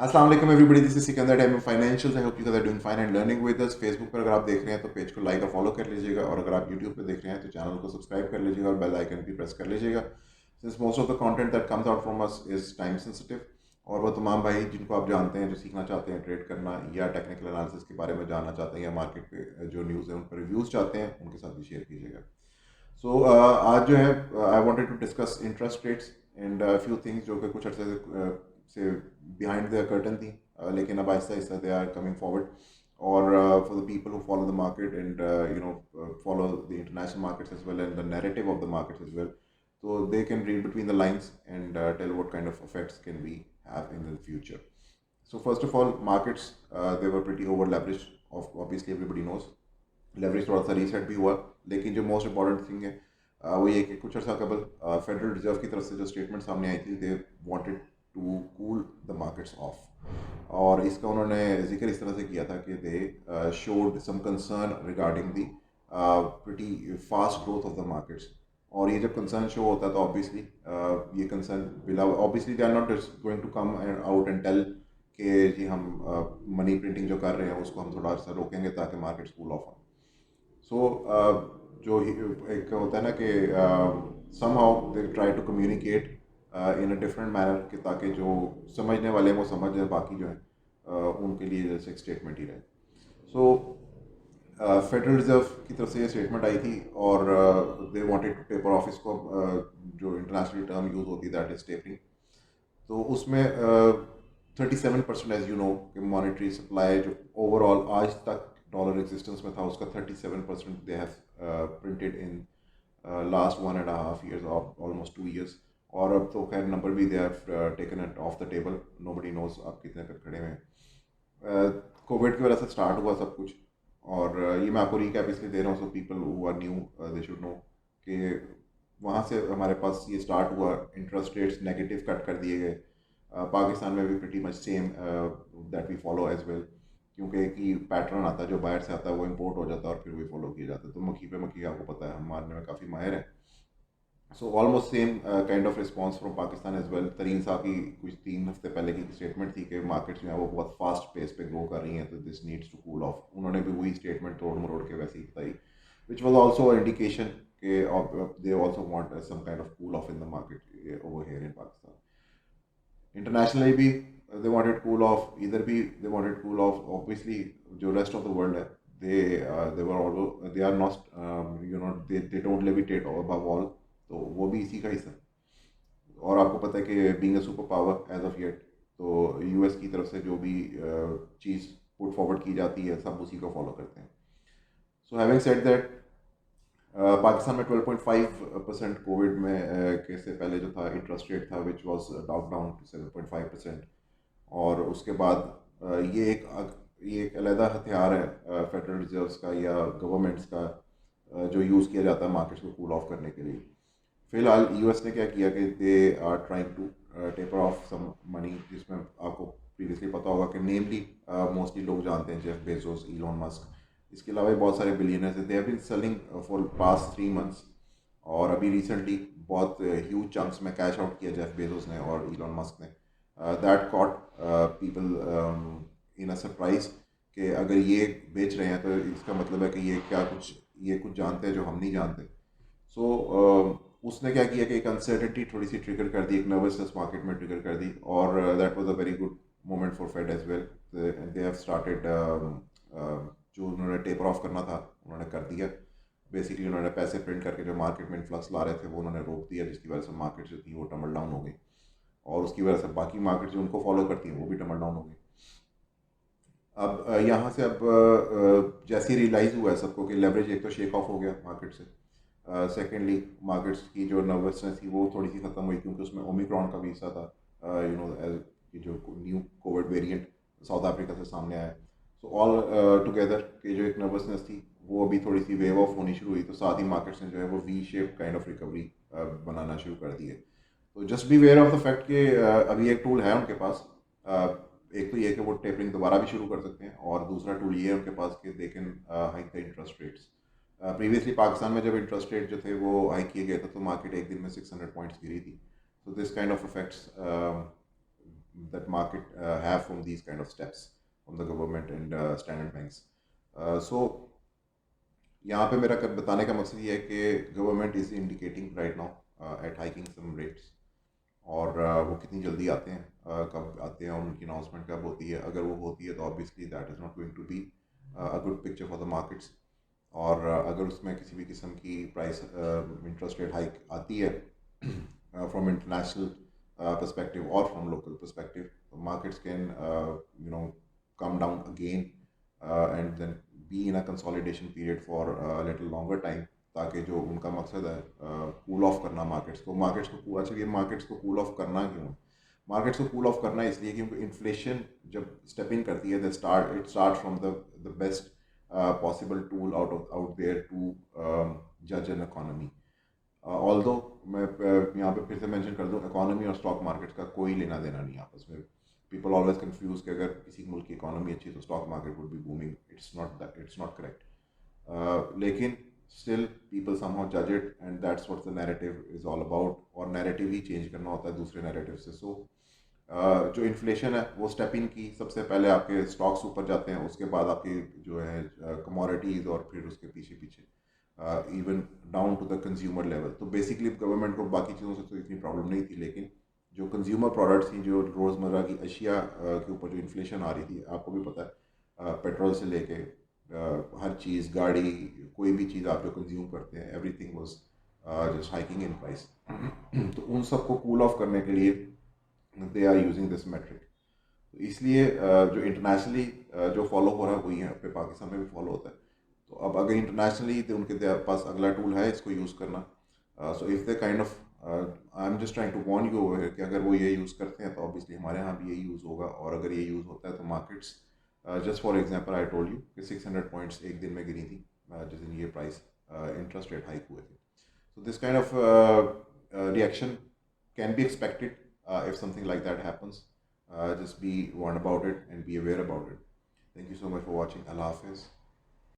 अस्सलाम वालेकुम everybody, this is Sikandar time of financials. I hope you guys are doing fine and learning with us. Facebook पर अगर आप देख रहे हैं तो पेज को लाइक और फॉलो कर लीजिएगा, और अगर आप यूट्यूब पर देख रहे हैं तो चैनल को सब्सक्राइब कर लीजिएगा और बेल आइकन भी प्रेस कर लीजिएगा। Since most of the content that comes out from us is time sensitive, और वो तमाम भाई जिनको आप जानते हैं जो सीखना चाहते हैं ट्रेड करना या टेक्निकल एनालिसिस के बारे में जानना चाहते हैं या मार्केट पे जो न्यूज़ है उन पर रिव्यूज़ चाहते हैं, उनके साथ भी शेयर कीजिएगा। सो आज जो है I wanted to discuss interest rates and few things जो कि कुछ अर्से से बिहाइंड द कर्टन थी, लेकिन अब आहिस्ता आहिस्ता दे आर कमिंग फॉरवर्ड। और for the people who follow the market and you know follow the international markets as well and the narrative of the markets as well, so they can read between the lines and tell what kind of effects can we have in the future. So first of all, markets, they were pretty over leveraged, of obviously everybody knows। Leverage थोड़ा सा reset भी हुआ, लेकिन जो most important thing है वो ये कि कुछ अर्सा कबल फेडरल रिजर्व की तरफ से जो स्टेटमेंट सामने आई थी, they wanted to cool the markets off. और इसका उन्होंने जिक्र इस तरह से किया था कि they showed some concern regarding the pretty fast growth of the markets. और ये जब कंसर्न शो होता है तो ऑब्वियसली ये कंसर्न बिला obviously they are not going to come out and tell कि जी हम मनी प्रिंटिंग जो कर रहे हैं उसको हम थोड़ा सा रोकेंगे ताकि मार्केट्स कूल ऑफ हो। सो जो एक होता है ना कि somehow they try to communicate in a different manner कि ताकि जो समझने वाले हैं वो समझ जाए, बाकी जो है उनके लिए जैसे एक स्टेटमेंट ही रहे। सो फेडरल रिजर्व की तरफ से ये स्टेटमेंट आई थी, और they wanted to taper off इसको, जो इंटरनेशनल टर्म यूज़ होती है दैट इज टेपरिंग। तो उसमें 37% एज यू नो कि मॉनेटरी सप्लाई जो ओवरऑल आज तक डॉलर एग्जिस्टेंस में था उसका 37% they have printed in last 1.5 years, almost 2 years। और अब तो खैर नंबर भी they have taken it off the table, nobody knows आप कितने तक खड़े हुए हैं। कोविड की वजह से स्टार्ट हुआ सब कुछ, और ये मैं आपको रिकैप इसलिए दे रहा हूँ so people who are new they should know कि वहाँ से हमारे पास ये स्टार्ट हुआ, इंटरेस्ट रेट्स नेगेटिव कट कर दिए गए। पाकिस्तान में भी pretty much same that we follow as well, क्योंकि एक ही पैटर्न आता है, जो बाहर से आता है वो इम्पोर्ट हो जाता है और फिर वही फॉलो किया जाता है। तो मक्खी पे मक्खी आपको पता है, हम मारने में काफ़ी माहिर हैं। So almost same kind of response from Pakistan as well. Tareen साहब की कुछ 3 हफ्ते पहले की स्टेटमेंट थी कि मार्केट्स में वो बहुत फास्ट पेस पे ग्रो कर रही हैं, तो this needs to cool off. उन्होंने भी वही स्टेटमेंट तोड़ मरोड़ के वैसे ही बताई, विच वॉज ऑल्सो इंडिकेशन के they also want some kind of cool off in the market over here in Pakistan. Internationally भी दे वांटेड कूल ऑफ, इधर भी they wanted cool off. Obviously जो रेस्ट ऑफ द वर्ल्ड है, they were all they are not you know they don't levitate above all, तो वो भी इसी का हिस्सा। और आपको पता है कि being a super power as of yet, तो यूएस की तरफ से जो भी चीज़ पुट फॉरवर्ड की जाती है सब उसी को फॉलो करते हैं। So having said that, Pakistan में 12.5% कोविड में के से पहले जो था इंटरेस्ट रेट था विच वॉज डाउन टू 7.5%। और उसके बाद ये एक अलहदा हथियार है फेडरल रिजर्व्स का या गवर्नमेंट्स का, जो यूज़ किया जाता है मार्केट्स को कूल ऑफ करने के लिए। फिलहाल यूएस ने क्या किया कि they are trying to taper off some money, जिसमें आपको प्रीवियसली पता होगा कि नेमली मोस्टली लोग जानते हैं जेफ बेजोस, इलॉन मस्क। इसके अलावा भी बहुत सारे बिलियनर्स हैं, they have been selling for past 3 months। और अभी रिसेंटली बहुत ह्यूज चंक्स में कैश आउट किया जेफ बेजोस ने और इलॉन मस्क ने। That caught people in a surprise कि अगर ये बेच रहे हैं तो इसका मतलब है कि ये कुछ जानते हैं जो हम नहीं जानते। सो उसने क्या किया कि एक अनसर्टेनिटी थोड़ी सी ट्रिगर कर दी, एक नर्वसनेस मार्केट में ट्रिगर कर दी, और that was a very good moment for Fed as well. They have started, जो उन्होंने टेपर ऑफ करना था उन्होंने कर दिया। बेसिकली उन्होंने पैसे प्रिंट करके जो मार्केट में इन्फ्लक्स ला रहे थे वो उन्होंने रोक दिया, जिसकी वजह से मार्केट जो थी वो टम्बल डाउन हो गई, और उसकी वजह से बाकी मार्केट जो उनको फॉलो करती हैं वो भी टम्बल डाउन हो गई। अब यहाँ से अब जैसे ही रियलाइज़ हुआ है सबको कि लेवरेज एक तो शेक ऑफ हो गया मार्केट से, सेकेंडली मार्केट्स की जो नर्वसनेस थी वो थोड़ी सी ख़त्म हुई, क्योंकि उसमें ओमिक्रॉन का भी हिस्सा था, यू नो एज जो new Covid variant south Africa से सामने आया। सो ऑल टुगेदर की जो एक नर्वसनेस थी वो अभी थोड़ी सी वेव ऑफ होनी शुरू हुई, तो साथ ही मार्केट्स ने जो है वो V shape kind of recovery बनाना शुरू कर दी है। तो just be aware of the fact कि अभी एक टूल है उनके पास। एक तो ये कि वो टेपरिंग दोबारा भी शुरू कर सकते हैं, और दूसरा टूल ये है उनके पास कि they can hike the interest rates. Previously Pakistan में जब इंटरेस्ट रेट जो थे वो हाई किए गए थे तो मार्केट एक दिन में 600 पॉइंट्स गिरी थी। So this kind of effects that market have from these kind of steps from the government and standard banks. So यहाँ पे मेरा बताने का मकसद ये है कि government is indicating right now at hiking some rates, और वो कितनी जल्दी आते हैं, कब आते हैं और उनकी अनाउंसमेंट कब होती है। अगर वो होती है तो obviously that is not going to be a good picture for the markets. और अगर उसमें किसी भी किस्म की प्राइस इंटरेस्ट रेट हाइक आती है from international perspective or from local perspective, markets can come down again and then be in a consolidation period for a little longer time, ताकि जो उनका मकसद है कूल ऑफ करना मार्केट्स को अच्छा, ये मार्केट्स को कूल ऑफ करना क्यों है? मार्केट्स को कूल ऑफ करना इसलिए क्योंकि इन्फ्लेशन जब स्टेप इन करती है it start from the best possible tool out there to जज एन इकोनॉमी। ऑल्दो मैं यहाँ पे फिर से मेंशन कर दूँ, इकोनॉमी और स्टॉक मार्केट का कोई लेना देना नहीं आपस में। पीपल ऑलवेज कंफ्यूज कि अगर किसी मुल्क की इकोनॉमी अच्छी तो stock market would be booming. It's not correct. लेकिन स्टिल पीपल समहाउ जज it and that's what the narrative is all about, और नैरेटिव ही चेंज करना होता है दूसरे नैरेटिव से। सो जो इन्फ्लेशन है वो स्टेप इन की, सबसे पहले आपके स्टॉक्स ऊपर जाते हैं, उसके बाद आपकी जो है कमोडिटीज़, और फिर उसके पीछे पीछे even down to the consumer level. तो बेसिकली गवर्नमेंट को बाकी चीज़ों से तो इतनी प्रॉब्लम नहीं थी, लेकिन जो कंज्यूमर प्रोडक्ट्स थी, जो रोज़मर्रा की अशिया के ऊपर जो इन्फ्लेशन आ रही थी, आपको भी पता है पेट्रोल से लेके हर चीज़, गाड़ी, कोई भी चीज़ आप जो कंज्यूम करते हैं, everything was just hiking in price. तो उन सबको कूल ऑफ करने के लिए they are using this metric. तो इसलिए जो इंटरनेशनली जो फॉलो हो रहा है वही है पे पाकिस्तान में भी फॉलो होता है। तो अब अगर इंटरनेशनली तो उनके पास अगला टूल है इसको यूज़ करना। So if they kind of I am just trying to warn you कि अगर वो ये यूज़ करते हैं तो ऑब्वियसली हमारे यहाँ भी यही यूज़ होगा, और अगर ये यूज़ होता है तो markets, just for example I told you कि 600 पॉइंट्स एक दिन में गिरी थी जिस दिन ये प्राइस इंटरेस्ट रेट हाइक हुए थे। So this kind of reaction can be expected if something like that happens. Just be warned about it and be aware about it. Thank you so much for watching. Allah Hafiz.